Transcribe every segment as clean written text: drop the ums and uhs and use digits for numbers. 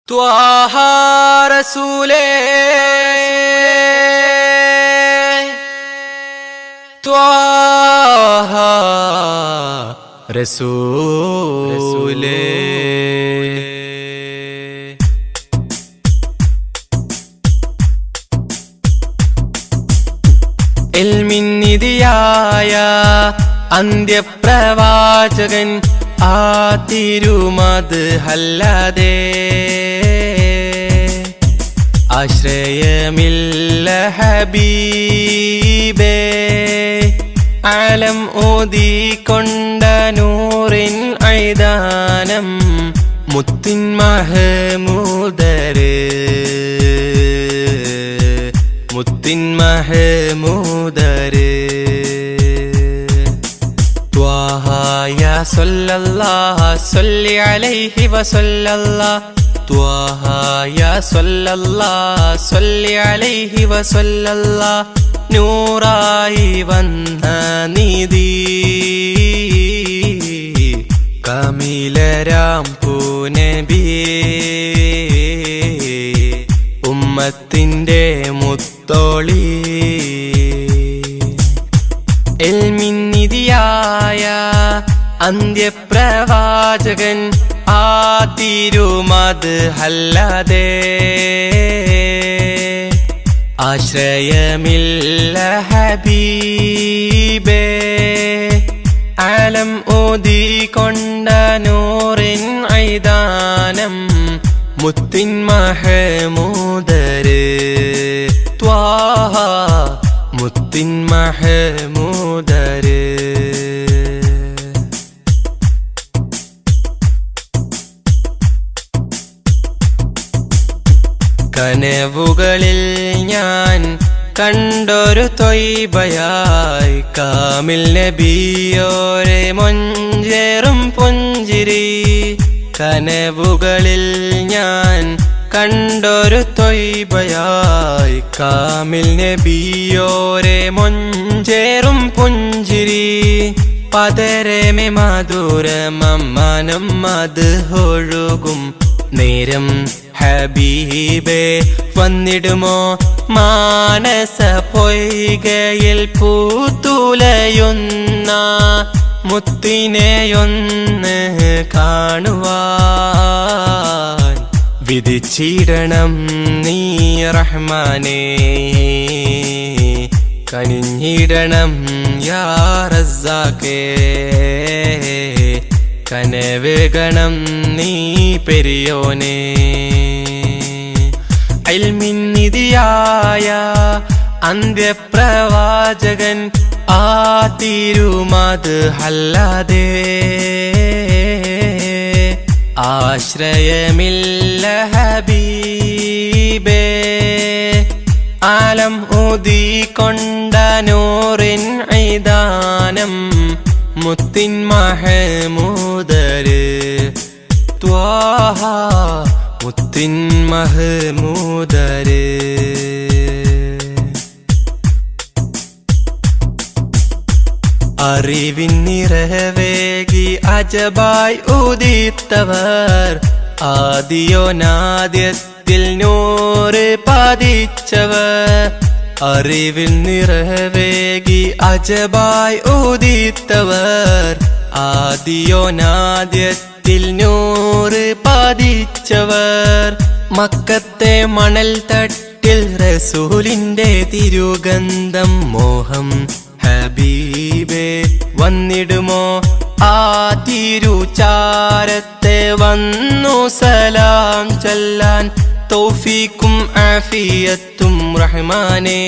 ത്വാഹ റസൂലേ ത്വാഹ റസൂലേ ഇൽമിന്നിധിയായ അന്ത്യപ്രവാചകൻ ആ തിരുമത് ഹല്ലാതെ ആശ്രയമില്ല ഹബീബേ ആലം ഓതിക്കൊണ്ട നൂറിൻ ഐദാനം മുത്തിൻ മഹമൂദര് മുത്തിൻ മഹമൂദര് ത്വാഹ യാ സല്ലല്ലാഹു സല്ലി അലൈഹി വസല്ലല്ലാഹ് ത്വാഹ യാ സല്ലല്ലാഹു സല്ലി അലൈഹി വസല്ലല്ലാഹ് നൂറായി വന്ന നിധി കമീലരാം പൂനബിയേ ഉമ്മത്തിന്റെ മുത്തോളി ഇൽമിന്നിധിയായ അന്ത്യപ്രവാചകൻ ആ തിരുമത് ഹല്ലാതെ ആശ്രയമില്ല ഹബീബേ ആലം ഓതിക്കൊണ്ട നൂറിൻ ഐദാനം മുത്തിൻ മഹമൂദര് ത്വാഹ മുത്തിൻ മഹമൂദര് കനവുകളിൽ ഞാൻ കണ്ടൊരു തൊയ്ബയായി കാമിൽ നബിയോരെ മൊഞ്ചേറും പുഞ്ചിരി കനവുകളിൽ ഞാൻ കണ്ടൊരു തൊയ്ബയായി കാമിൽ നബിയോരെ മൊഞ്ചേറും പുഞ്ചിരി പതരമേ മധുരമനം അത് ഒഴുകും നേരം ഹബീബേ വന്നിടുമോ മാനസ പൊയ്കയിൽ പൂത്തുലയുന്ന മുത്തിനെയൊന്ന് കാണുവാൻ വിധിച്ചിടണം നീ റഹ്മാനേ കനിഞ്ഞിടണം യാ റസ്സാഖേ കനവേകണം നീ പെരിയോനേ ഇൽമിന്നിധിയായ അന്ത്യപ്രവാചകൻ ആ തിരുമത് ഹല്ലാതെ ആശ്രയമില്ല ഹബീബേ ആലം ഓതിക്കൊണ്ട നൂറിൻ ഐദാനം മുത്തിൻ മഹമൂദര് ത്വാഹ മുത്തിൻ മഹമൂദര് അറിവിൻ നിറവേകി അജബായി ഉദിത്തവർ ആദിയോനാദ്യത്തിൽ നൂറ് പതിച്ചവർ അറിവിൻ നിറവേകി അജബായി ഉദിത്തവർ ആദിയോനാദ്യത്തിൽ നൂറ് പതിച്ചവർ മക്കത്തെ മണൽ തട്ടിൽ റസൂലിന്റെ തിരുഗന്ധം മോഹം ഹബീബേ വന്നിടുമോ ആ തിരുചാരത്തെ വന്നു സലാം ചൊല്ലാൻ തൗഫീക്കും ആഫിയത്തും റഹ്മാനേ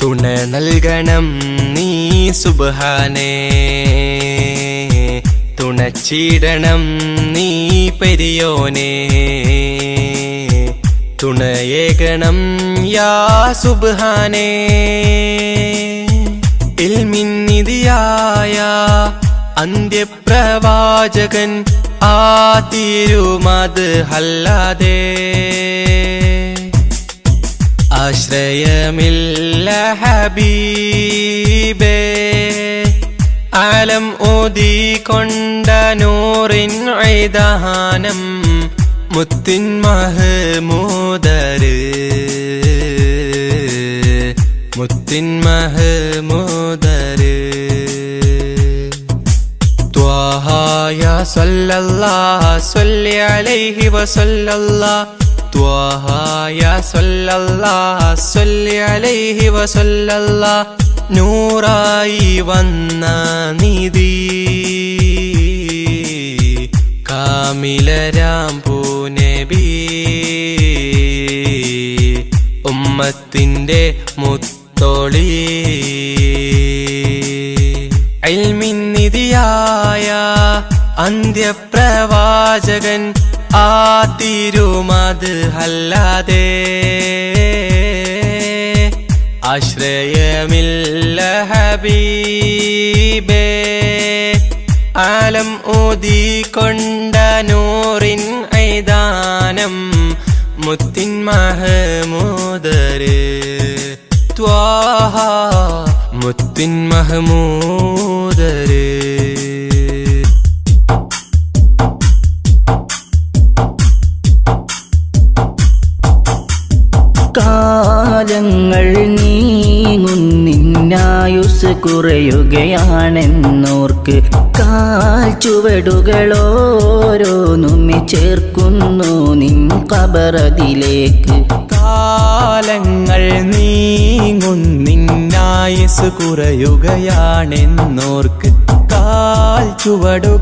തുണ നൽകണം നീ സുബ്ഹാനേ തുണച്ചിടണം നീ പെരിയോനേ തുണയേകണം യാ സുബ്ഹാനേ ഇൽമിന്നിധിയായ അന്ത്യപ്രവാചകൻ ആ തിരുമത് ഹല്ലാതെ ആശ്രയമില്ല ഹബീബേ ആലം ഓതിക്കൊണ്ട നൂറിൻ ഐദാനം മുത്തിൻ മഹമൂദര് മുത്തിൻ മഹമൂദര് ത്വാഹ യാ സല്ലല്ലാഹ് സല്ലി അലൈഹി വസല്ലല്ലാഹ് ത്വാഹ യാ സല്ലല്ലാഹ് സല്ലി അലൈഹി വസല്ലല്ലാഹ് നൂറായി വന്ന നിധി കാമിലരാം പൂനബി ഉമ്മത്തിന്റെ മുത്തോളി ഇൽമിൻ നിധിയായ അന്ത്യപ്രവാചകൻ ആ തിരുമത് അല്ലാതെ ആശ്രയമില്ല ഹബീബേ ആലം ഊതിക്കൊണ്ട നൂറിൻ ഐദാനം മുത്തിൻ മഹമൂദര് ത്വാഹ മുത്തിൻ മഹമൂദര് കാലങ്ങൾ നീങ്ങുന്നിന്നായുസ് കുറയുകയാണെന്നോർക്ക് കാൽ ചുവടുകളോരോന്നുമെ ചേർക്കുന്നു നിൻ ഖബറതിലേക്ക് കാലങ്ങൾ നീങ്ങുന്നിന്നായുസ് കുറയുകയാണെന്നോർക്ക് കാൽ ചുവടുകളോരോന്നുമെ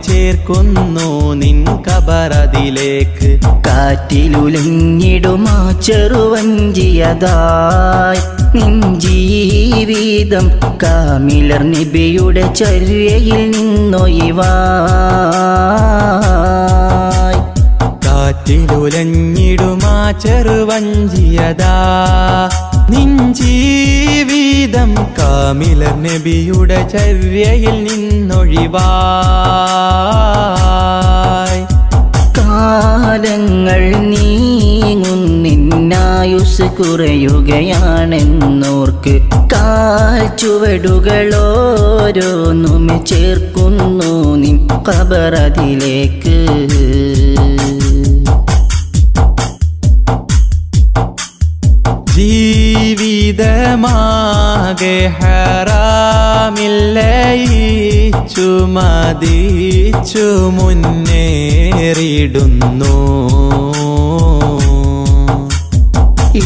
ചേർക്കുന്നു നിൻ ഖബറതിലേക്ക് കാറ്റിലുലഞ്ഞിടുമാ ചെറുവഞ്ചിയതായി നിൻ ജീവിതം കാമിലർ നബിയുടെ ചര്യയിൽ നിന്നൊഴിവായി കാറ്റിലുലഞ്ഞിടുമാ ചെറുവഞ്ചിയതാ നിൻ ജീവിതം കാമിലർ നബിയുടെ ചര്യയിൽ നിന്നൊഴിവായി കാലങ്ങൾ നീങ്ങുന്നിന്നായുസ് കുറയുകയാണെന്നോർക്ക് കാൽ ചുവടുകളോരോന്നുമെ ചേർക്കുന്നു നിൻ ഖബറതിലേക്ക് ജീവിതമാകെ ഹറാമില്ലയിച്ചു മതിച്ചു മുന്നേറിടുന്നു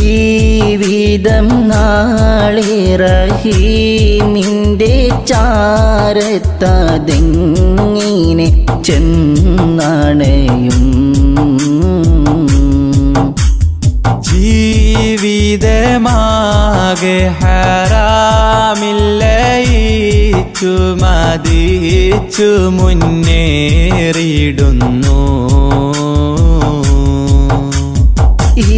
ഈ വിധം നാളെ റഹീമിൻ്റെ ചാരത്തതെങ്ങിനെ ചെന്നണയും ജീവിതമാകെ ഹറാമില്ലയിച്ചു മതിച്ചു മുന്നേറിടുന്നു ഈ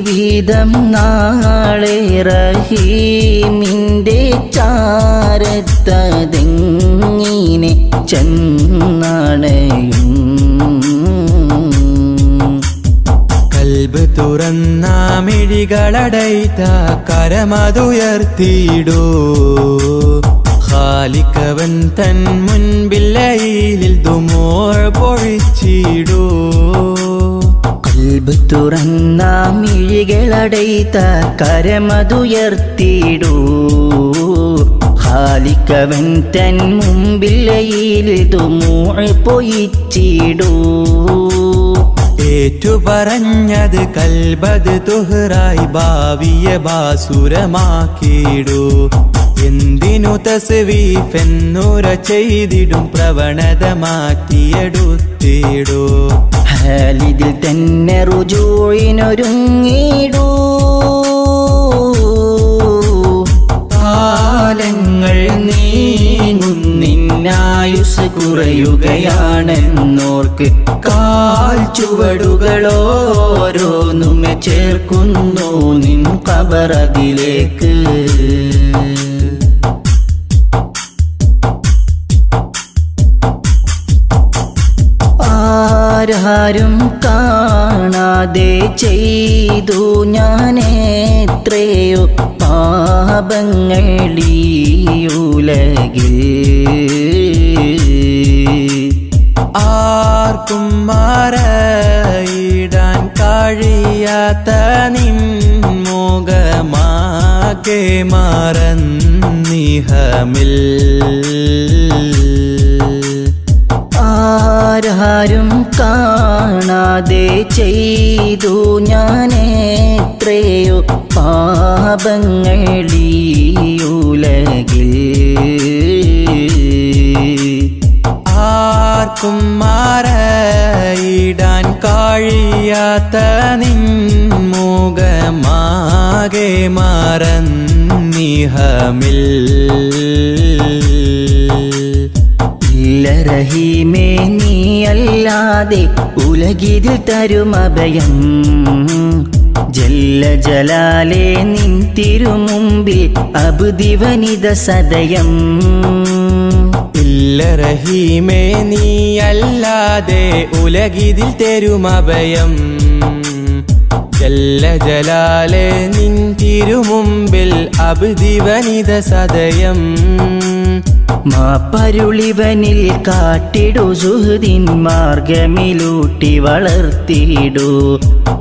വിധം നാളെ റഹീമിൻ്റെ ചാരത്തതെങ്ങിനെ ചെന്നണയും കൽബ് തുറന്ന മിഴികളടൈത്ത കരമതുയർത്തിയിടൂ ഖാലിഖവൻ തൻ മുൻപില്ലയിൽ ദുമൂർ പൊഴിച്ചിടൂ കൽബ് തുറന്ന മിഴികളടൈത്ത കരമതുയർത്തിയിടൂ ഖാലിഖവൻ തൻ മുമ്പില്ലയിൽ ദുമൂർ പൊഴിച്ചിടൂ ഏറ്റുപറഞ്ഞത് കൽബത് തുഹറായി ഭാവിയെ ബാസുരമാക്കിയിടൂ എന്തിനു തസ്വീഫെന്നുര ചെയ്തിടും പ്രവണത മാറ്റിയെടുത്തിടൂ ഹാലിദിൽ തന്നെ റുജൂഇനൊരുങ്ങിടൂ കാലങ്ങൾ നീങ്ങുന്നിന്നായുസ് കുറയുകയാണെന്നോർക്ക് കാൽ ചുവടുകളോരോന്നുമെ ചേർക്കുന്നു നിൻ ഖബറതിലേക്ക് ആരാരും കാണാതെ ചെയ്തു ഞാനെത്രയോ പാപങ്ങളീയുലകിൽ ആർക്കും മറയിടാൻ കഴിയാത്ത നിൻ മുഖമാകെ മറന്നിഹമിൽ ആരാരും കാണാതെ ചെയ്തു ഞാൻ എത്രയോ പാപങ്ങളീ ഉലകിൽ ആർക്കും മറയിടാൻ കഴിയാത്ത നിൻ മുഖമാകെ മറന്നിഹമിൽ ഇല്ല റഹീമേ നീയല്ലാതെ ഉലകിതിൽ തരും അഭയം ജല്ല ജലാലേ നിൻ തിരുമുമ്പിൽ അബ്ദിവനിത സദയം ഇല്ല റഹീമേ നീയല്ലാതെ ഉലകിതിൽ തരുമഭയം ജല്ല ജലാലേ നിൻ തിരുമുമ്പിൽ അബ്ദിവനിത സദയം മാപ്പരുളിവനിൽ കാട്ടിടു സുഹൃദിൻ മാർഗമിലൂട്ടി വളർത്തിയിടൂ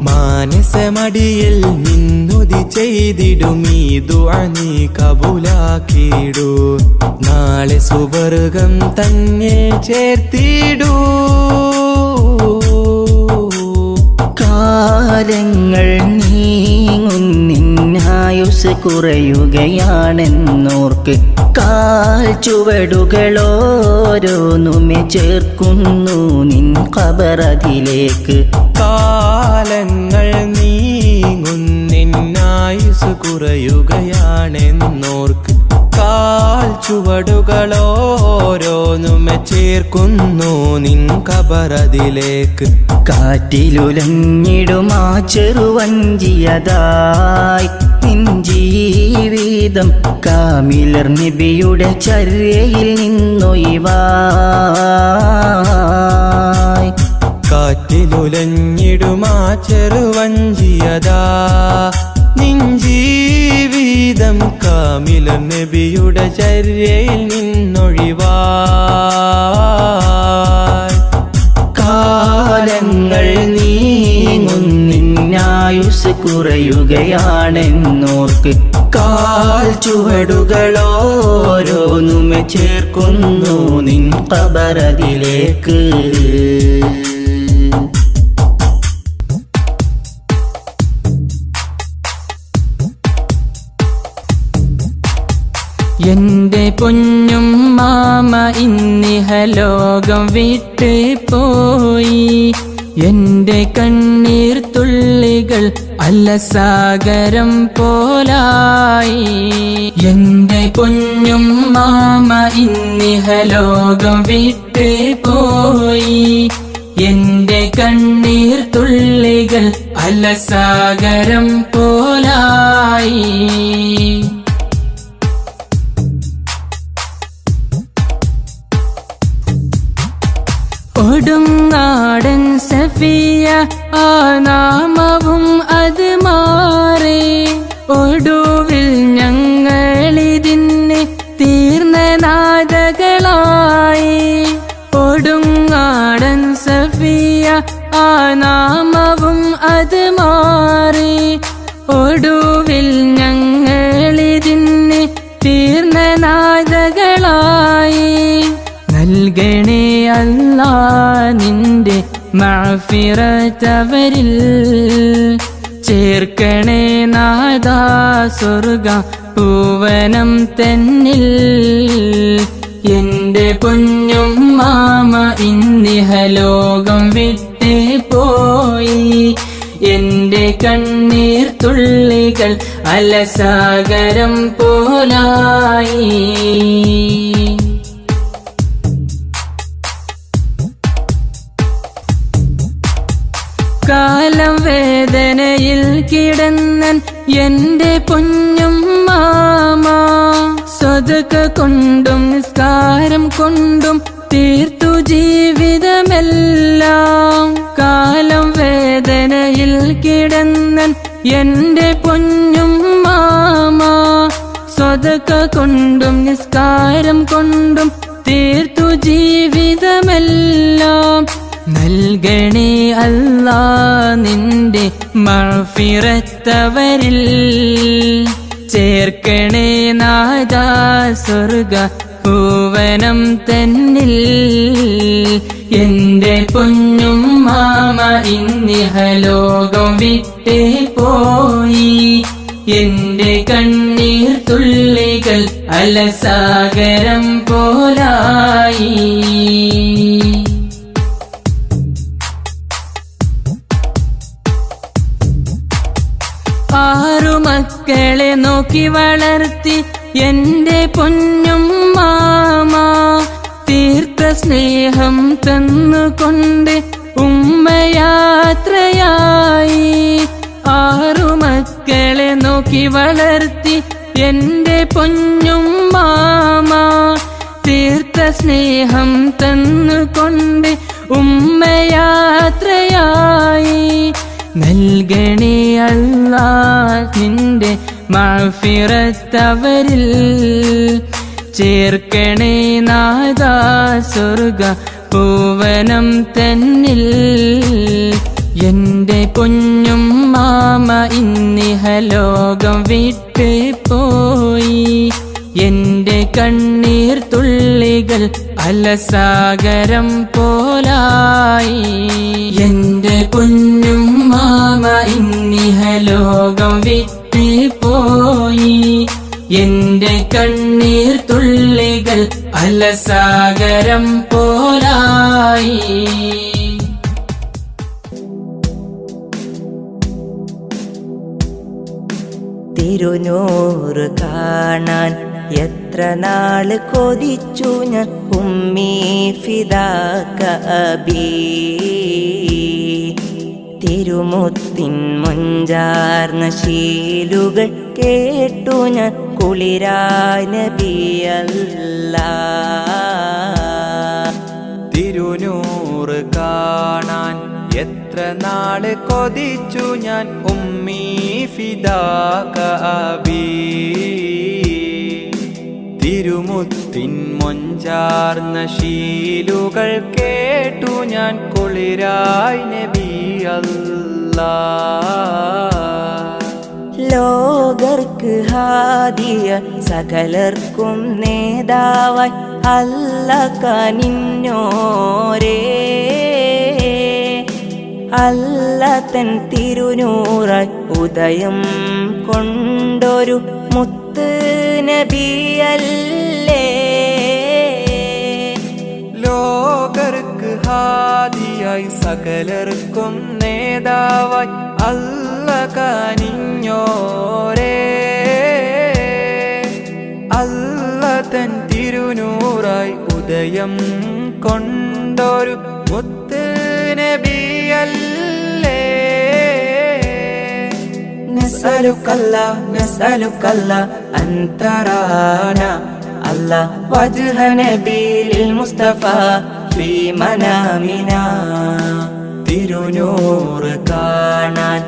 മാനസമടിയിൽ നിന്നുതി ചെയ്തിടും ഈ ദുആ നീ കബൂലാക്കിയിടൂ നാളെ സുവർഗം തന്നെ ചേർത്തിടൂ കാലങ്ങൾ നീങ്ങുന്നിന്നായുസ് കുറയുകയാണെന്നോർക്ക് കാൽ ചുവടുകളോരോന്നുമെ ചേർക്കുന്നു നിൻ ഖബറതിലേക്ക് കാലങ്ങൾ നീങ്ങുന്നിന്നായുസ് കുറയുകയാണെന്നോർക്ക് കാൽ ചുവടുകളോരോന്നുമെ ചേർക്കുന്നു നിൻ ഖബറതിലേക്ക് കാറ്റിലുലഞ്ഞിടുമാ ചെറുവഞ്ചിയതായി നിൻ ജീവിതം കാമിലർ നബിയുടെ ചര്യയിൽ നിന്നൊഴിവായി കാറ്റിലുലഞ്ഞിടുമാ ചെറുവഞ്ചിയതാ നിൻ ജീവിതം കാമിലർ നബിയുടെ ചര്യയിൽ നിന്നൊഴിവായി കാലങ്ങൾ നീങ്ങുന്നിന്നായുസ് കുറയുകയാണെന്നോർക്ക് കാൽ ചുവടുകളോരോന്നുമെ ചേർക്കുന്നു നിൻ ഖബറതിലേക്ക് എന്റെ പൊന്നും മാമ ഇന്നിഹലോകം വിട്ട് പോയി എന്റെ കണ്ണീർ തുള്ളികൾ അലസാഗരം പോലായി എന്റെ പൊന്നും മാമ ഇന്നിഹലോകം വിട്ട് പോയി എന്റെ കണ്ണീർ തുള്ളികൾ അലസാഗരം പോലായി കൊടുങ്ങാടൻ സഫിയ ആ നാമവും അത് മാറി ഒടുവിൽ ഞങ്ങളിതിന് തീർന്ന നാദകളായി കൊടുങ്ങാടൻ സഫിയ ആ നാമവും അത് മാറി ഒടുവിൽ ഞങ്ങളിതിന് തീർന്ന നാദകളായി നൽകണേ അല്ലാ നിന്റെ മഅ്ഫിറത്തവരിൽ ചേർക്കണേ നാദാ സ്വർഗ പൂവനം തന്നിൽ എന്റെ പൊന്നും മാമ ഇന്നിഹലോകം വിട്ടേ പോയി എന്റെ കണ്ണീർ തുള്ളികൾ അലസാഗരം പോലായി കാലം വേദനയിൽ കിടന്നൻ എന്റെ പൊന്നും മാമ സ്വതക കൊണ്ടും നിസ്കാരം കൊണ്ടും തീർത്തു ജീവിതമെല്ലാം കാലം വേദനയിൽ കിടന്നൻ എന്റെ പൊന്നും മാമ സ്വതക കൊണ്ടും നിസ്കാരം കൊണ്ടും തീർത്തു ജീവിതമെല്ലാം നൽകണേ അല്ലാ നിന്റെ മഗ്ഫിറത്തവരിൽ ചേർക്കണേ നാദാ സ്വർഗ ഭുവനം തന്നിൽ എന്റെ പൊന്നും മാമ ഇന്നിഹലോകം വിട്ടേ പോയി എന്റെ കണ്ണീർ തുള്ളികൾ അലസാഗരം പോലായി ആറു മക്കളെ നോക്കി വളർത്തി എന്റെ പൊന്നും മാമ തീർത്ത സ്നേഹം തന്നുകൊണ്ട് ഉമ്മയാത്രയായി ആറു മക്കളെ നോക്കി വളർത്തി എന്റെ പൊന്നും മാമ തീർത്ത സ്നേഹം തന്നുകൊണ്ട് ഉമ്മയാത്രയായി നൽകണേ അല്ലാ നിന്റെ മഗ്ഫിറത്തവരിൽ ചേർക്കണേ നാദാ സ്വർഗ ഭുവനം തന്നിൽ എന്റെ പൊന്നും മാമ ഇന്നിഹലോകം വിട്ടേ പോയി എന്റെ കണ്ണീർ തുള്ളികൾ അലസാഗരം പോലായി എന്റെ പൊന്നും മാമ ഇന്നിഹലോകം വിട്ടേ പോയി എന്റെ കണ്ണീർ തുള്ളികൾ അലസാഗരം പോലായി തിരുനൂറ് കാണാൻ എത്ര നാള് കൊതിച്ചു ഞാൻ ഉമ്മീ ഫിദാക അബീ തിരുമുത്തിൻ മുഞ്ചാർന്ന ശീലുകൾ കേട്ടു ഞാൻ കുളിരായ നബിയല്ലാ തിരുനൂറ് കാണാൻ എത്ര നാള് കൊതിച്ചു ഞാൻ ഉമ്മീ ഫിദാക അബീ തിരുമുത്തിൻ മൊഞ്ചാർന്ന ശീലുകൾ കേട്ടു ഞാൻ കുളിരായി നബിയല്ലാ ലോകർക്ക് ഹാദിയ സകലർക്കും നേതാവായി അല്ല കനിഞ്ഞോരേ അല്ല തൻ തിരുനൂറായി ഉദയം കൊണ്ടൊരു മുത്ത് നബിയല്ലേ ലോകർക്ക് ഹാദിയായി സകലർക്കും നേതാവായി അല്ല കനിഞ്ഞോരേ അല്ല തൻ തിരുനൂറായി ഉദയം കൊണ്ടൊരു മുത്ത് നബിയല്ലേ നസ്അലുക്കല്ല അന്തറാന അല്ലാ വജ്ഹ നബിയിൽ മുസ്തഫ ഫീ മനാമിന തിരുനൂറ് കാണാൻ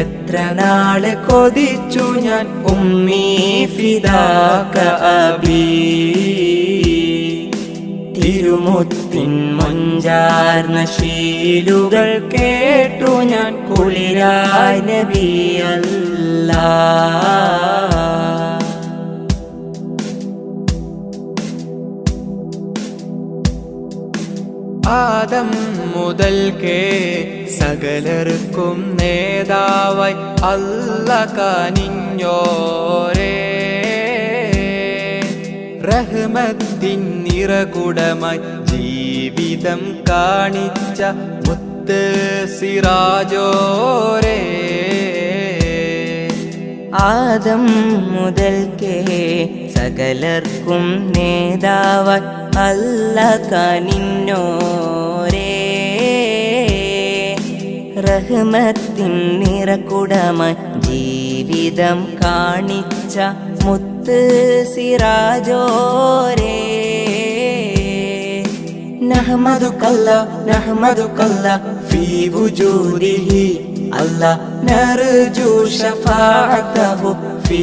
എത്ര നാള് കൊതിച്ചു ഞാൻ ഉമ്മീ ഫിദാക അബീ തിരുമുത്തിൻ മൊഞ്ചാർന്ന ശീലുകൾ കേട്ടു ഞാൻ കുളിരായ നബിയല്ലാ ആദം മുതൽക്കേ സകലർക്കും നേതാവായി അല്ല കനിഞ്ഞോരേ റഹ്മത്തിൻ നിറകുടമായി ജീവിതം കാണിച്ച മുത്ത് സിറാജോരേ ആദം മുതൽക്കേ സകലർക്കും നേതാവായി അല്ല കനിഞ്ഞോരേ റഹ്മത്തിൻ നിറകുടമായി ജീവിതം കാണിച്ച മുത്ത് സിറാജോരേ നഹ്മദുകല്ല ഫീ വുജൂദിഹി അല്ലാ നർജു ശഫാഅതഹു ഫീ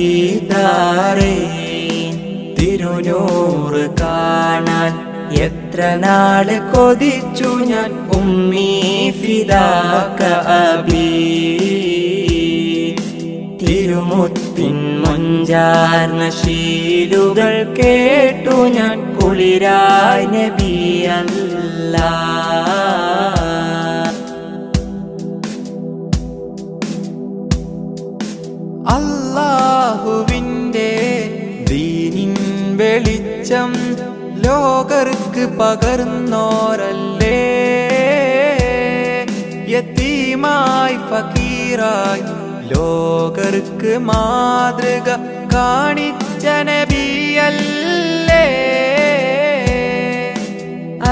ദാരൈൻ തിരുനൂറ് കാണാൻ എത്ര നാള് കൊതിച്ചു ഞാൻ ഉമ്മീ ഫിദാക അബീ. തിരുമുത്തിൻ മൊഞ്ചാർന്ന ശീലുകൾ കേട്ടു ഞാൻ കുളിരായി നബി അല്ലാ. അല്ലാഹുവിൻ്റെ ദീനിൻ വെളിച്ചം ലോകർക്ക് പകർന്നോരല്ലേ. യതീമായി ഫക്കീറായി ലോകർക്ക് മാതൃക കാണിച്ച നബിയല്ലേ.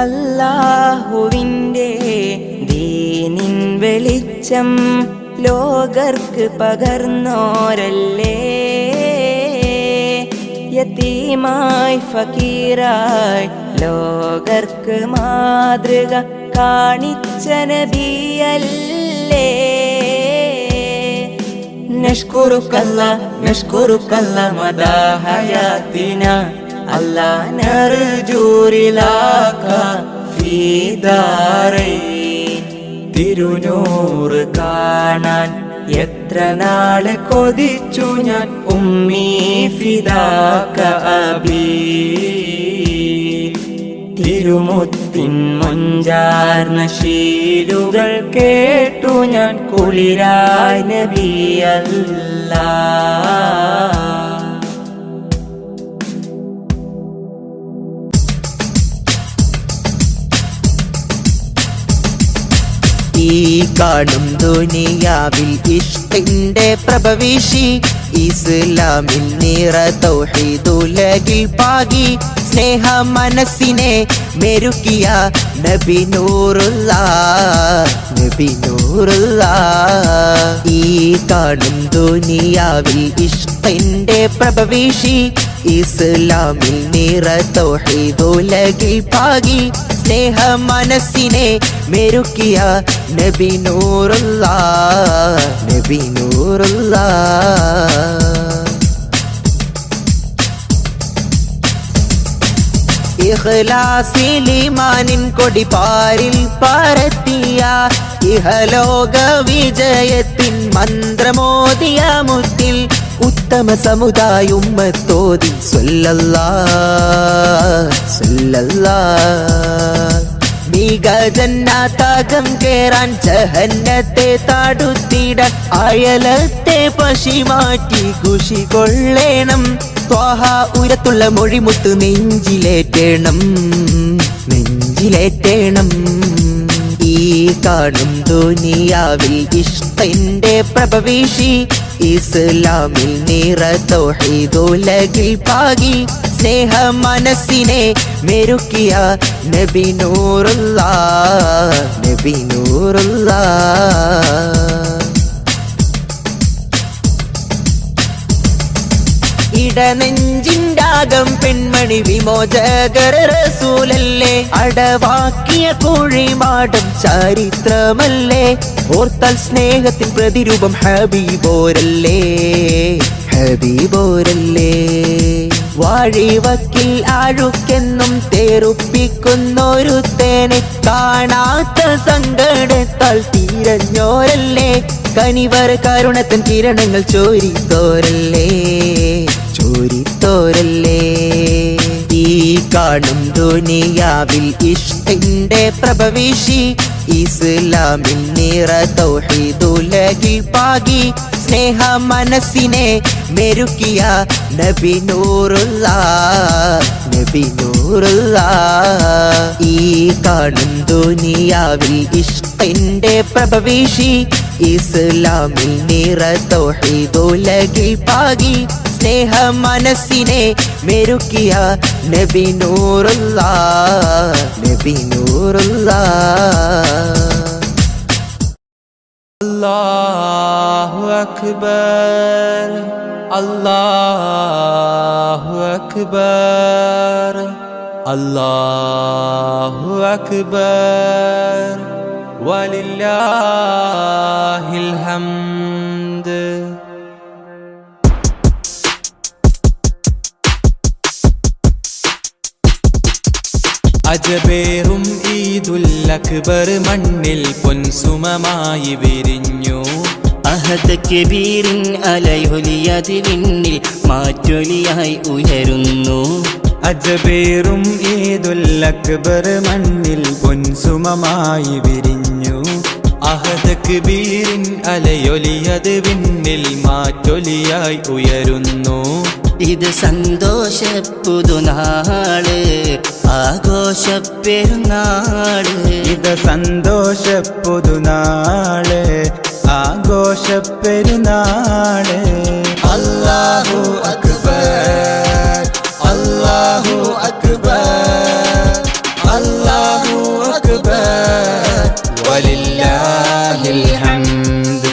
അല്ലാഹുവിൻ്റെ ദീനിൻ വെളിച്ചം ലോകർക്ക് പകർന്നോരല്ലേ. യതീമായി ഫക്കീറായി ലോകർക്ക് മാതൃക കാണിച്ച നബിയല്ലേ. നഷ്കുറുക്കല്ല നഷ്കുറുക്കല്ല മദാ ഹയാത്തിന അല്ലാ നർജൂരിലാക ഫീ ദാരൈൻ. തിരുനൂറ് കാണാൻ എത്ര നാള് കൊതിച്ചു ഞാൻ ഉമ്മീ ഫിദാക അബീ. തിരുമുത്തിൻ മൊഞ്ചാർന്ന ശീലുകൾ കേട്ടു ഞാൻ കുളിരായി നബി അല്ലാ. ഈ കാണും ദുനിയാവിൽ ഇഷ്കിന്റെ പ്രഭവിഷി. ഇസ്ലാമിൽ നിറ തൗഹീദുലകിൽ പാകി. സ്നേഹ മനസ്സിനെ മെരുക്കിയ നബി നൂറുല്ലാ നബി നൂറുല്ലാ. ഈ കാണും ദുനിയാവിൽ ഇഷ്കിന്റെ പ്രഭവിഷി. ഇസ്ലാമിൽ നിറ തൗഹീദുലകിൽ പാകി. സ്നേഹ മനസ്സിനെ മെരുക്കിയ നബി നൂറുല്ലാ നബി നൂറുല്ലാ. ഇഖ്ലാസിലിമാനിൻ കൊടി പാരിൽ പരത്തിയ ഇഹലോക വിജയത്തിൻ മന്ത്രമോദിയ മുത്തിൽ ഉത്തമ സമുദായ ഉമ്മത്തോതി സ്വല്ലല്ലാഹ് സ്വല്ലല്ലാഹ്. മിക ജന്നാതകം കേറാൻ ജഹന്നത്തെ തടുത്തിടാൻ അയലത്തെ പശി മാറ്റി ഖുശി കൊള്ളേണം. ത്വാഹ ഉരത്തുള്ള മൊഴിമുത്ത് നെഞ്ചിലേറ്റേണം നെഞ്ചിലേറ്റേണം. ഈ കാണും ദുനിയാവിൽ ഇഷ്കിന്റെ പ്രഭവിഷി. ഇസ്ലാമിൽ നിറ തൗഹീദുലകിൽ പാകി. സ്നേഹ മനസ്സിനെ മെരുക്കിയ നബി നൂറുല്ലാ നബി നൂറുല്ലാ. ഇടനെഞ്ചിൻ്റാകം പെൺമണി വിമോചകർ റസൂലല്ലേ. അടവാക്കിയ കുഴിമാടം ചരിത്രമല്ലേ. ഓർത്താൽ സ്നേഹത്തിൻ പ്രതിരൂപം ഹബീബോരല്ലേ ഹബീബോരല്ലേ. വാഴിവക്കിൽ ആഴുക്കെന്നും തേറുപ്പിക്കുന്നൊരു തേനെ കാണാത്ത സങ്കടത്താൽ തിരഞ്ഞോരല്ലേ. കനിവർ കരുണത്തൻ കിരണങ്ങൾ ചോരിത്തോരല്ലേ ചോരിത്തോരല്ലേ. ഈ കാണും ദുനിയാവിൽ ഇഷ്കിന്റെ പ്രഭവിഷി. ഇസ്ലാമിൽ നിറ തൗഹീദുലകിൽ പാകി. സ്നേഹ മനസ്സിനെ മെരുക്കിയ നബി നൂറുല്ലാ നബി നൂറുല്ലാ. ഈ കാണും ദുനിയാവിൽ ഇഷ്കിന്റെ പ്രഭവിഷി. ഇസ്ലാമിൽ നിറ തൗഹീദുലകിൽ പാകി. സ്നേഹ മനസ്സിനെ മെരുക്കിയ നബി നൂറുല്ലാ നബി നൂറുല്ലാ. അല്ലാഹു അക്ബർ അല്ലാഹു അക്ബർ അല്ലാഹു അക്ബർ വലില്ലാഹിൽ ഹംദ്. അജബേറും ഈദുൽ അക്ബർ മണ്ണിൽ പൊൻസുമമായി വിരിഞ്ഞു. അഹദ് കബീറിൻ അലയൊലിയത് വിണ്ണിൽ മാറ്റൊലിയായി ഉയരുന്നു. അജബേറും ഈദുൽ അക്ബർ മണ്ണിൽ പൊൻസുമമായി വിരിഞ്ഞു. അഹദ് കബീറിൻ അലയൊലിയത് വിണ്ണിൽ മാറ്റൊലിയായി ഉയരുന്നു. ഇത് സന്തോഷ പുതുനാള് ആഘോഷ പെരുന്നാള്. ഇത് സന്തോഷ പുതുനാള് ആഘോഷ പെരുന്നാള്. അല്ലാഹു അക്ബർ അല്ലാഹു അക്ബർ അല്ലാഹു അക്ബർ വലില്ലാഹിൽ ഹംദ്.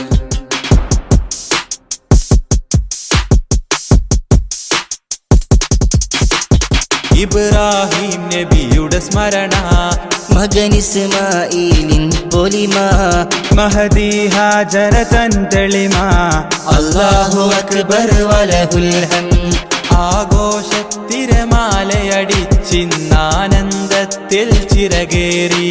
ഇബ്രാഹിം നബിയുടെ സ്മരണ, മകൻ ഇസ്മാഈലിൻ പൊലിമ, മഹദി ഹാജറ തൻ തെളിമ. അല്ലാഹു അക്ബർ വലഹുൽ ഹംദ്. ആഘോഷത്തിരമാലയടിച്ചിന്നാനന്ദത്തിൽ ചിറകേറി.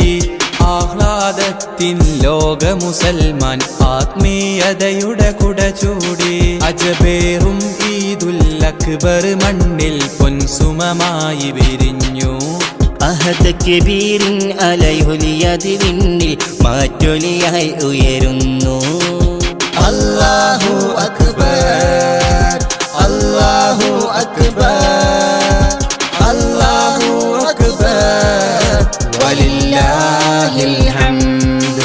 ആഹ്ലാദത്തിൻ ലോക മുസൽമാൻ ആത്മീയതയുടെ കുട ചൂടി. അജബേറും ഈദുൽ അക്ബർ മണ്ണിൽ പൊൻസുമമായി വിരിഞ്ഞു. അഹദ് കബീറിൻ അലയൊലിയത് വിണ്ണിൽ മാറ്റൊലിയായി ഉയരുന്നു. അല്ലാഹു അക്ബർ അല്ലാഹു അക്ബർ അല്ലാഹു അക്ബർ വലില്ലാഹിൽ ഹംദ്.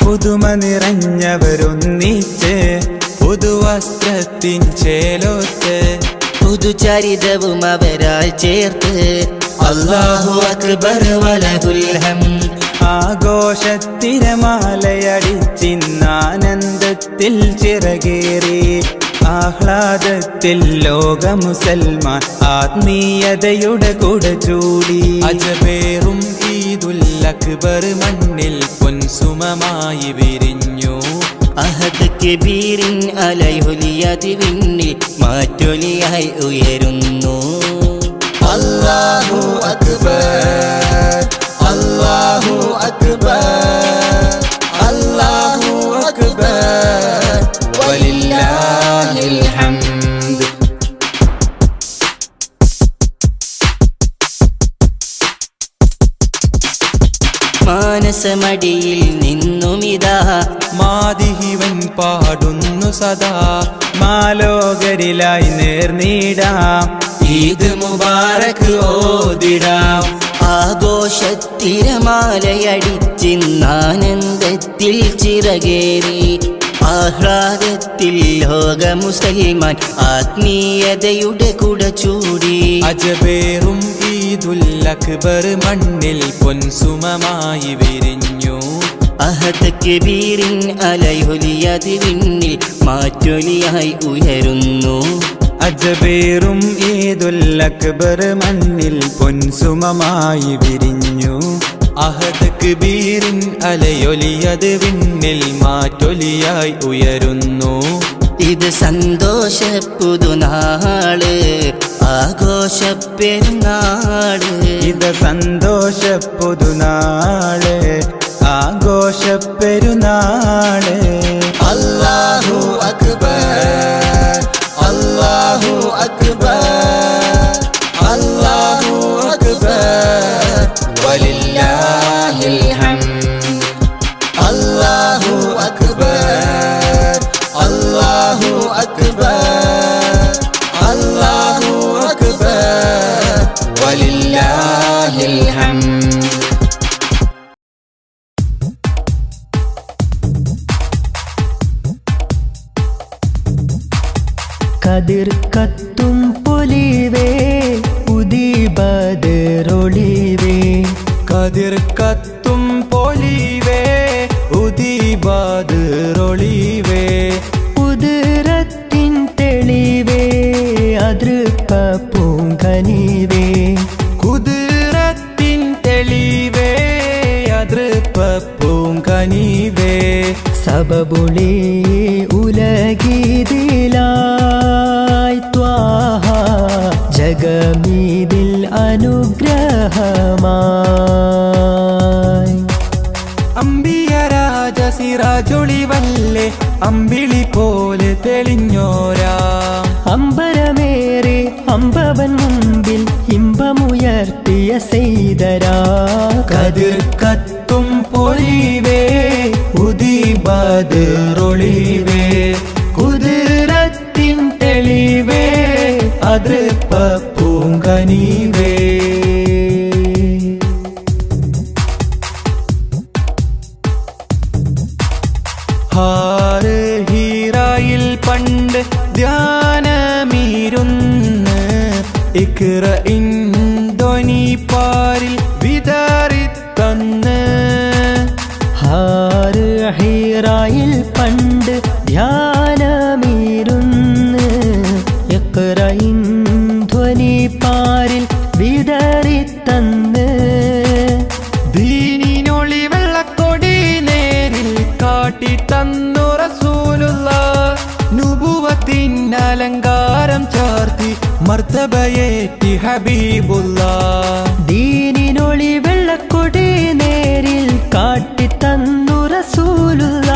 പുതുമ നിറഞ്ഞവരൊന്നിച്ച് പുതുവസ്ത്രത്തിൻ ചേലോത്ത്. പുതുചരിതവും അവരാൽ ചേർത്ത്. അല്ലാഹു അക്ബർ വലഹുൽ ഹംദ്. ആഘോഷത്തിരമാലയടിച്ചിന്നാനന്ദത്തിൽ ചിറകേറി. ആഹ്ലാദത്തിൽ ലോക മുസൽമാൻ ആത്മീയതയുടെ കുട ചൂടി. അജബേറും ഈദുൽ അക്ബർ മണ്ണിൽ പൊൻസുമമായി വിരിഞ്ഞു. അഹദ് കബീറിൻ അലയൊലിയത് വിണ്ണിൽ മാറ്റൊലിയായി ഉയരുന്നു. അല്ലാഹു അക്ബർ അല്ലാഹു അക്ബർ അല്ലാഹു അക്ബർ വലില്ലാഹിൽ ഹംദ്. മാനസമടിയിൽ നിന്നുമിതാ മാദിഹിവൻ പാടുന്നു സദാ. മാലോകരിലായി നേർനീടാം ഈദ് മുബാറക് ഓതിടാം. ആഘോഷത്തിരമാലയടിച്ചിന്നാനന്ദത്തിൽ ചിറകേറി. ആഹ്ലാദത്തിൽ ലോക മുസൽമാൻ ആത്മീയതയുടെ കുട ചൂടി. അജബേറും ഈദുൽ അക്ബർ മണ്ണിൽ പൊൻസുമമായി വിരിഞ്ഞു. അഹദ് കബീറിൻ അലയൊലിയത് വിണ്ണിൽ മാറ്റൊലിയായി ഉയരുന്നു. അജബേറും ഈദുൽ അക്ബർ മണ്ണിൽ പൊൻസുമമായി വിരിഞ്ഞു. അഹദ് കബീറിൻ അലയൊലിയത് വിണ്ണിൽ മാറ്റൊലിയായി ഉയരുന്നു. ഇത് സന്തോഷ പുതുനാള് ആഘോഷ പെരുന്നാള്. ഇത് സന്തോഷ പുതുനാള് ആഘോഷ പെരുന്നാള്. അല്ലാഹു അക്ബർ അല്ലാഹു അക്ബർ അല്ലാഹു അക്ബർ വലില്ലാഹിൽ ഹംദ്. അല്ലാഹു അക്ബർ അല്ലാഹു അക്ബർ അല്ലാഹു അക്ബർ വലില്ലാഹിൽ ഹംദ്. കതിർ കത്തും പൊലിവേ ഉദിബദറൊളിവേ. കതിർ കത്തും പൊലിവേ ഉദിബദറൊളിവേ. ഉദരത്തിൻ തെളിവേ അതൃപ്പ പൂങ്കനിവേ. കുതിരത്തിൻ തെളിവേ അതൃപ്പ പൂങ്കനിവേ. സബബുളി ഉലഗീതിലായി ത്വാഹ ജഗമീതിൽ അനുഗ്രഹമായി അമ്പിയ രാജ സിറാജൊളിവല്ലേ അമ്പിളി പോലെ തെളിഞ്ഞോരാ അമ്പരമേറെ അമ്പവൻ മുമ്പിൽ ഇമ്പമുയർത്തിയ സെയ്തരാ കതിർ കത്തും പൊലിവേ ഉദിബദറൊളിവേ കുതിരത്തിൻ തെളിവേ അതൃപ്പ പൂങ്കനിവേ ഹാറ് ഹീറായിൽ പണ്ട് ധ്യാനമീരുന്ന് ഇക്റ ധ്വനി പാരിൽ വിതറിത്തന്ന് ഹാറ് ഹീറായിൽ പണ്ട് ധ്യാനമീരുന്ന് ഇഖ്റഇൻ ധ്വനി പാരിൽ വിതറിത്തന്ന് ദീനിനൊളി വെള്ളക്കൊടി നേരിൽ കാട്ടി തന്നു റസൂലുള്ള നുബുവത്തിൻ അലങ്കാരം ചാർത്തി മർത്തബയേറ്റി ഹബീബുള്ള ദീനിനൊളി വെള്ളക്കൊടി നേരിൽ കാട്ടിത്തന്നു റസൂലുള്ള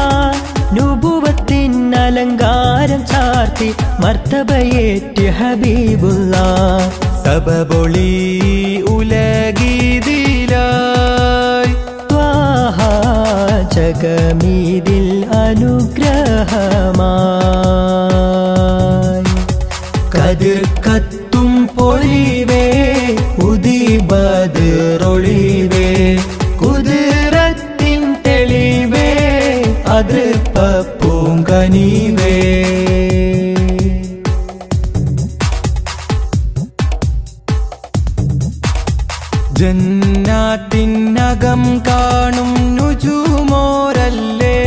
നുബുവത്തിൻ അലങ്കാരം ചാർത്തി മർത്തബയേറ്റി ഹബീബുള്ള സബബൊളി ഉലഗീതിലായി ത്വാഹ ജഗമീതിൽ അനുഗ്രഹമായി കതിർ കത്തും പൊലിവേ ഉദിബദറൊളിവേ കുതിരത്തിൻ തെളിവേ അതൃപ്പ പൂങ്കനിവേ ജന്നാത്തിനകം കാണും നുജുമോരല്ലേ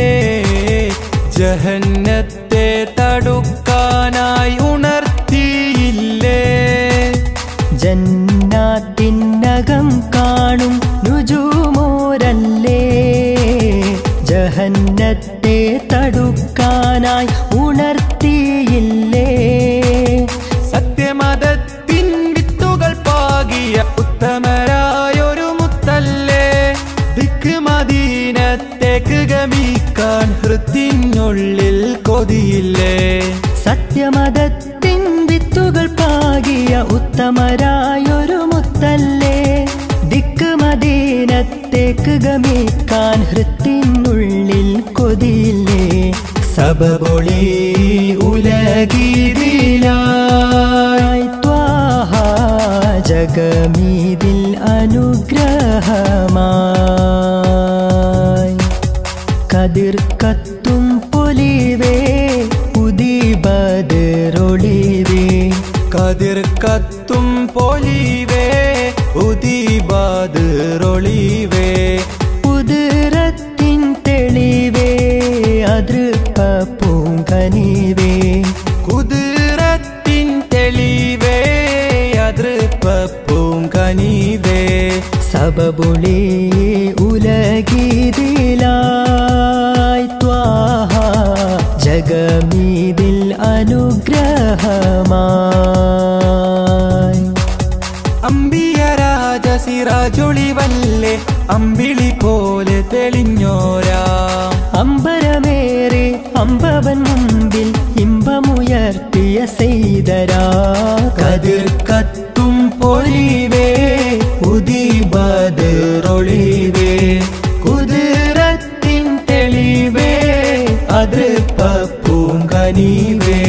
ജഹന്നത്തെ തടുക്കാനായി ഉണർത്തിയില്ലേ ജന്നാത്തിനകം കാണും നുജുമോരല്ലേ ജഹന്നത്തെ തടുക്കാനായി ഉണർത്തിയില്ലേ സത്യമതത്തിൻ വിത്തുകൾ പാകിയ ഉത്തമരായൊരു മുത്തല്ലേ ദിക്ക് മദീനത്തേക്ക് ഗമിക്കാൻ ഹൃത്തിനുള്ളിൽ കൊതിയില്ലേ സത്യമതത്തിൻ വിത്തുകൾ പാകിയ ഉത്തമരായൊരു മുത്തല്ലേ ദിക്ക് മദീനത്തേക്ക് ഗമിക്കാൻ ഹൃത്തിനുള്ളിൽ കൊതിയില്ലേ സബബൊളി ഉലഗീതിലായി ത്വാഹ ജഗമീതിൽ അനുഗ്രഹമായി കതിർ കത്തും പൊലിവേ ഉദിബദറൊളിവേ കതിർ കത്തും പൊലിവേ ഉദിബദറൊളിവേ കുതിരത്തിൻ തെളിവേ അതൃപ്പ പൂങ്കനിവേ കുതിരത്തിൻ തെളിവേ അതൃപ്പ പൂങ്കനിവേ സബബുളി ഉലഗീതിലായി ത്വാഹ ജഗമീതിൽ അനുഗ്രഹമായി അമ്പിയ രാജ സിറാജൊളിവല്ലേ അമ്പിളി പോലെ തെളിഞ്ഞോരാ അമ്പരമേറെ അമ്പവൻ മുമ്പിൽ ഇമ്പമുയർത്തിയ സെയ്തരാ കതിർ കത്തും പൊലിവേ ഉദിബദറൊളിവേ കുതിരത്തിൻ തെളിവേ അതൃപ്പ പൂങ്കനിവേ